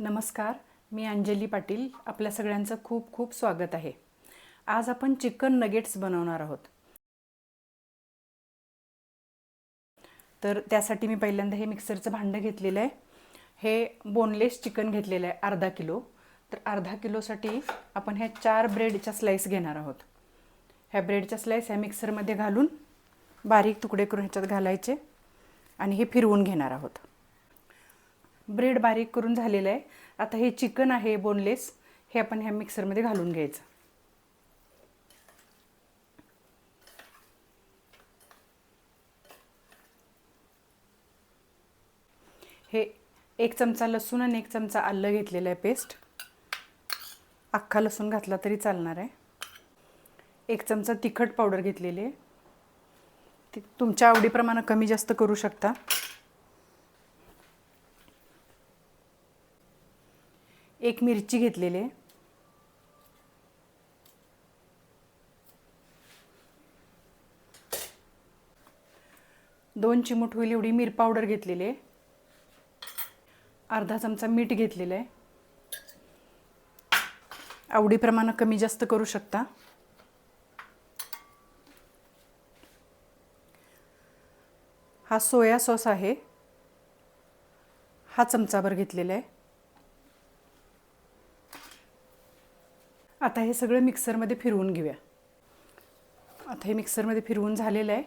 नमस्कार, मी अंजली पाटील. आपल्या सगळ्यांचं खूप खूप स्वागत आहे. आज आपण चिकन नगेट्स बनवणार आहोत. तर त्यासाठी मी पहिल्यांदा हे मिक्सरचं भांडं घेतलेलं आहे. हे बोनलेस चिकन घेतलेलं आहे अर्धा किलो. तर अर्धा किलोसाठी आपण ह्या 4 ब्रेडच्या स्लाईस घेणार आहोत. ह्या ब्रेडच्या स्लाईस ह्या मिक्सरमध्ये घालून बारीक तुकडे करून ह्याच्यात घालायचे आणि हे फिरवून घेणार आहोत. ब्रेड बारीक करून झालेलं आहे. आता हे चिकन आहे बोनलेस, हे आपण ह्या मिक्सरमध्ये घालून घ्यायचं. हे 1 चमचा लसूण आणि 1 चमचा आलं घेतलेलं आहे पेस्ट. अख्खा लसूण घातला तरी चालणार आहे. 1 चमचा तिखट पावडर घेतलेली आहे. ती तुमच्या आवडीप्रमाणे कमी जास्त करू शकता. 1 मिरची घेतलेली आहे. 2 चिमूट होईल एवढी मिर पावडर घेतलेली आहे. अर्धा चमचा मीठ घेतलेलं आहे. आवडीप्रमाणे कमी जास्त करू शकता. हा सोया सॉस आहे, हा चमचाभर घेतलेला आहे. आता हे सगळं मिक्सरमध्ये फिरवून घेऊया. आता हे मिक्सरमध्ये फिरवून झालेलं आहे.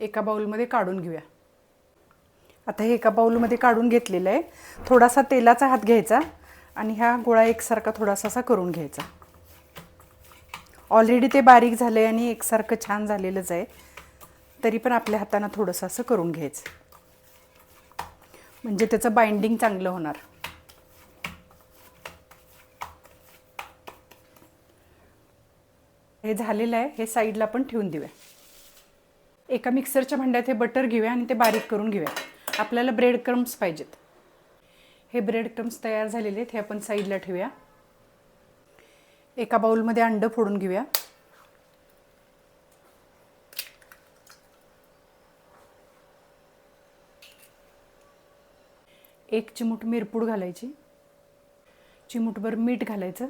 एका बाउलमध्ये काढून घेऊया. आता हे एका बाउलमध्ये काढून घेतलेलं आहे. थोडासा तेलाचा हात घ्यायचा आणि हा गोळा एकसारखा थोडासा असा करून घ्यायचा. ऑलरेडी ते बारीक झालं आहे आणि एकसारखं छान झालेलंच आहे. तरी पण आपल्या हातानं थोडंसं असं करून घ्यायचं, म्हणजे त्याचं बाइंडिंग चांगलं होणार. हे झालेलं आहे. हे साईडला पण ठेवून देऊया. एका मिक्सरच्या भांड्यात हे बटर घेऊया आणि ते बारीक करून घेऊया. आपल्याला ब्रेड क्रम्स पाहिजेत. हे ब्रेड क्रम्स तयार झालेले आहेत, हे आपण साईडला ठेवूया. एका बाउलमध्ये अंडं फोडून घेऊया. एक चिमूट मिरपूड घालायची. चिमूटभर मीठ घालायचं.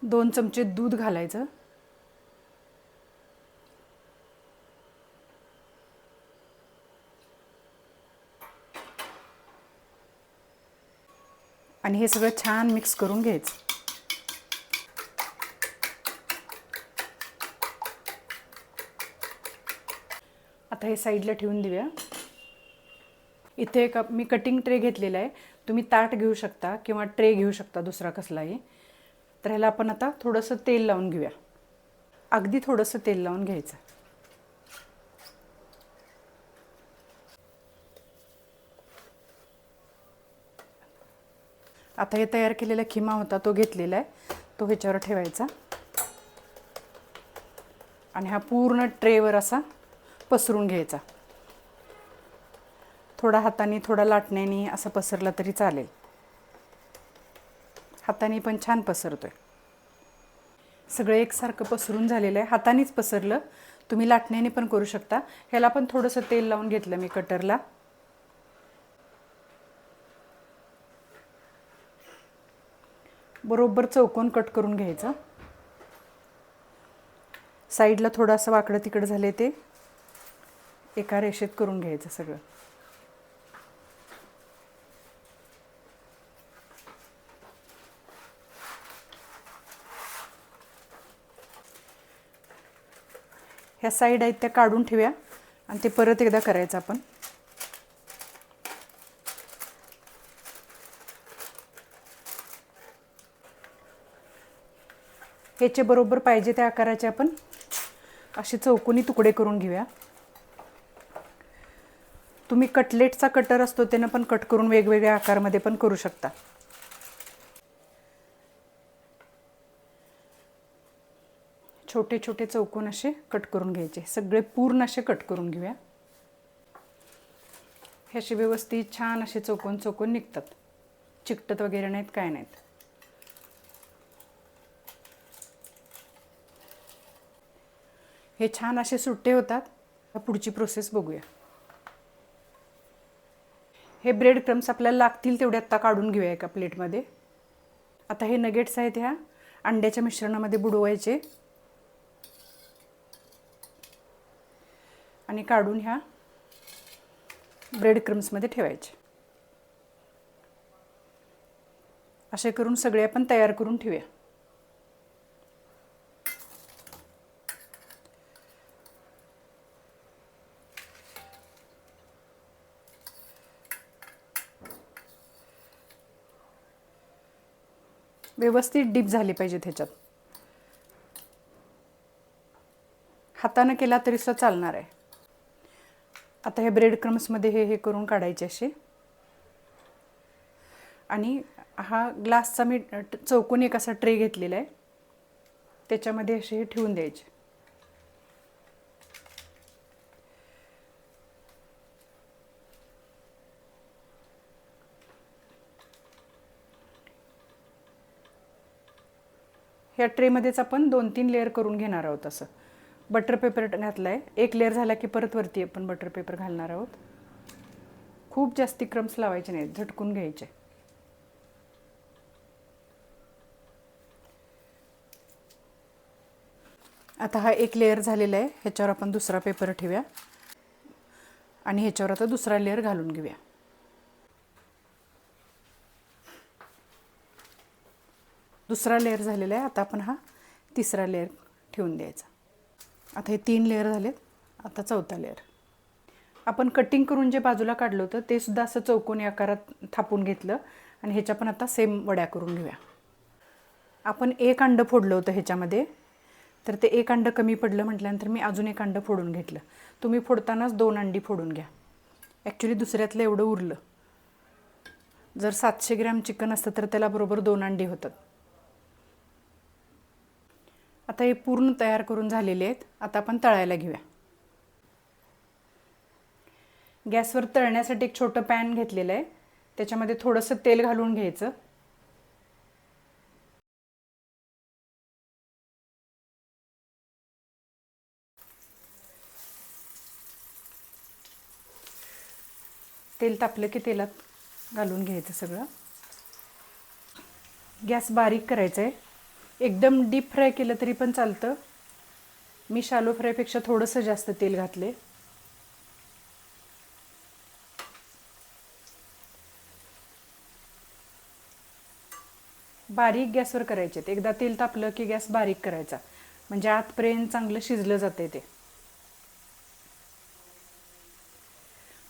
2 चमचे दूध घालायचं. आणि हे सगळं छान मिक्स करून घ्यायचं. आता हे साईडला ठेवून देऊया. इथे एक मी कटिंग ट्रे घेतलेला आहे. तुम्ही ताट घेऊ शकता किंवा ट्रे घेऊ शकता दुसरा कसलाही. तर ह्याला आपण आता थोडंसं तेल लावून घेऊया. अगदी थोडंसं तेल लावून घ्यायचं. आता हे तयार केलेला खिमा होता तो घेतलेला आहे, तो ह्याच्यावर ठेवायचा आणि हा पूर्ण ट्रेवर असा पसरून घ्यायचा. थोडा हाताने थोडा लाटण्याने असं पसरला तरी चालेल. हाताने पण छान पसरतोय. सगळं एकसारखं पसरून झालेलं आहे. हातानेच पसरलं, तुम्ही लाटण्याने पण करू शकता. ह्याला पण थोडंसं तेल लावून घेतलं मी कटरला. बरोबर चौकोन कट करून घ्यायचं. साईडला थोडंसं वाकडं तिकडं झाले ते एका रेषेत करून घ्यायचं सगळं. ह्या साईड आहेत त्या काढून ठेवूया आणि ते परत एकदा करायचं आपण. ह्याचे बरोबर पाहिजे त्या आकाराचे आपण असे चौकोनी तुकडे करून घेऊया. तुम्ही कटलेटचा कटर असतो त्यानं पण कट करून वेगवेगळ्या आकारमध्ये पण करू शकता. छोटे छोटे चौकोन असे कट करून घ्यायचे. सगळे पूर्ण असे कट करून घेऊया. हे असे व्यवस्थित छान असे चौकोन चौकोन निघतात. चिकटत वगैरे नाहीत, काय नाहीत. हे छान असे सुट्टे होतात. पुढची प्रोसेस बघूया. हे ब्रेड क्रम्स आपल्याला लागतील तेवढे आत्ता काढून घेऊया एका प्लेटमध्ये. आता हे नगेट्स आहेत ह्या अंड्याच्या मिश्रणामध्ये बुडवायचे आणि काढून ह्या ब्रेड क्रम्समध्ये ठेवायचे. असे करून सगळे आपण तयार करून ठेवूया. व्यवस्थित डीप झाले पाहिजेत ह्याच्यात. हाताने केला तरी सुद्धा चालणार आहे. आता हे ब्रेड क्रम्समध्ये हे करून काढायचे असे. आणि हा ग्लासचा मी चौकोनी एक असा ट्रे घेतलेला आहे, त्याच्यामध्ये असे हे ठेवून द्यायचे. ह्या ट्रेमध्येच आपण 2-3 लेअर करून घेणार आहोत. असं बटर पेपर घातला आहे. एक लेअर झाला की परत वरती आपण बटर पेपर घालणार आहोत. खूप जास्ती क्रम्स लावायचे नाहीत, झटकून घ्यायचे. आता हा एक लेअर झालेला आहे, ह्याच्यावर आपण दुसरा पेपर ठेवूया आणि ह्याच्यावर आता दुसरा लेअर घालून घेऊया. दुसरा लेअर झालेला आहे. आता आपण हा तिसरा लेअर ठेवून द्यायचा. आता हे 3 लेअर झालेत. आता चौथा लेअर आपण कटिंग करून जे बाजूला काढलं होतं ते सुद्धा असं चौकोनी आकारात थापून घेतलं आणि ह्याच्या पण आता सेम वड्या करून घेऊया. आपण एक अंडं फोडलं होतं ह्याच्यामध्ये, तर ते एक अंडं कमी पडलं म्हटल्यानंतर मी अजून एक अंडं फोडून घेतलं. तुम्ही फोडतानाच 2 अंडी फोडून घ्या. ॲक्च्युली दुसऱ्यातलं एवढं उरलं. जर 700 ग्रॅम चिकन असतं तर त्याला बरोबर 2 अंडी होतात. आता हे पूर्ण तयार करून झालेले आहेत. आता आपण तळायला घेऊया. गॅसवर तळण्यासाठी एक छोटं पॅन घेतलेलं आहे, त्याच्यामध्ये थोडंसं तेल घालून घ्यायचं. तेल तापलं की तेलात घालून घ्यायचं सगळं. गॅस बारीक करायचा आहे. एकदम डीप फ्राय केलं तरी पण चालतं. मी शालो फ्रायपेक्षा थोडंसं जास्त तेल घातले. बारीक गॅसवर करायचे. एकदा तेल तापलं की गॅस बारीक करायचा, म्हणजे आतपर्यंत चांगलं शिजलं जाते ते.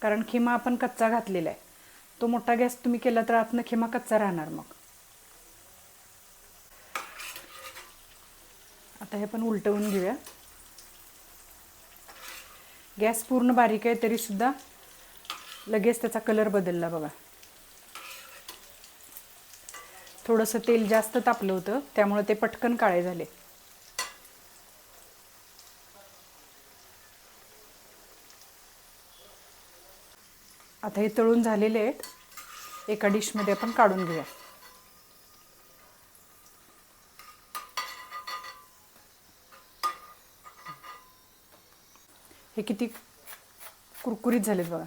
कारण खिमा आपण कच्चा घातलेला आहे. तो मोठा गॅस तुम्ही केला तर आतनं खिमा कच्चा राहणार. मग आता हे पण उलटवून घेऊया. गॅस पूर्ण बारीक आहे तरी सुद्धा लगेच त्याचा कलर बदलला बघा. थोडंसं तेल जास्त तापलं होतं त्यामुळे ते पटकन काळे झाले. आता हे तळून झालेले आहेत. एका डिशमध्ये आपण काढून घेऊया. हे किती कुरकुरीत झालेत बघा.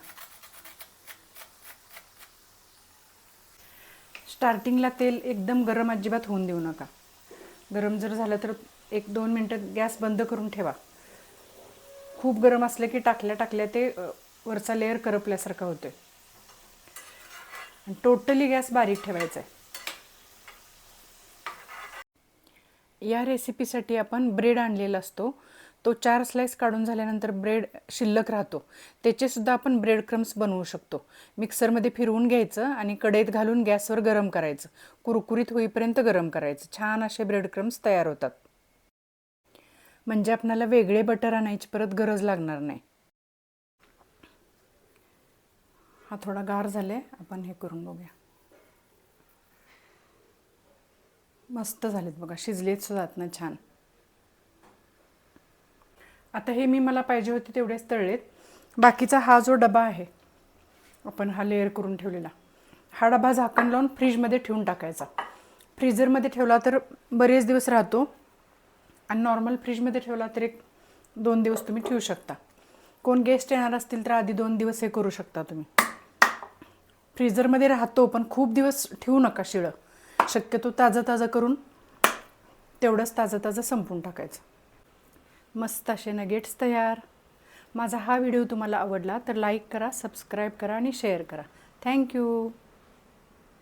स्टार्टिंगला तेल एकदम गरम अजिबात होऊन देऊ नका. गरम जर झालं तर 1-2 मिनटं गॅस बंद करून ठेवा. खूप गरम असलं की टाकल्या ते वरचा लेअर करपल्यासारखा होतोय. टोटली गॅस बारीक ठेवायचा आहे. या रेसिपीसाठी आपण ब्रेड आणलेला असतो, तो 4 स्लाइस काढून झाल्यानंतर ब्रेड शिल्लक राहतो, त्याचेसुद्धा आपण ब्रेड क्रम्स बनवू शकतो. मिक्सरमध्ये फिरवून घ्यायचं आणि कढईत घालून गॅसवर गरम करायचं. कुरकुरीत होईपर्यंत गरम करायचं. छान असे ब्रेड क्रम्स तयार होतात. म्हणजे आपल्याला वेगळे बटर आणायची परत गरज लागणार नाही. हा थोडा गार झाले, आपण हे करून बघूया. मस्त झालेत बघा, शिजलेत सुद्धा ना छान. आता हे मला पाहिजे होते तेवढेच तळलेत. बाकीचा हा जो डबा आहे आपण हा लेअर करून ठेवलेला, हा डबा झाकण लावून फ्रीजमध्ये ठेवून टाकायचा. फ्रीझरमध्ये ठेवला तर बरेच दिवस राहतो आणि नॉर्मल फ्रीजमध्ये ठेवला तर 1-2 दिवस तुम्ही ठेवू शकता. कोण गेस्ट येणार असतील तर आधी 2 दिवस हे करू शकता तुम्ही. फ्रीझरमध्ये राहतो, पण खूप दिवस ठेवू नका शिळं. शक्यतो ताजं ताजं करून तेवढंच ताजं ताजं संपवून टाकायचं. मस्त असे नगेट्स तयार. माझा हा व्हिडिओ तुम्हाला आवडला तर लाईक करा, सबस्क्राईब करा आणि शेअर करा. थँक्यू.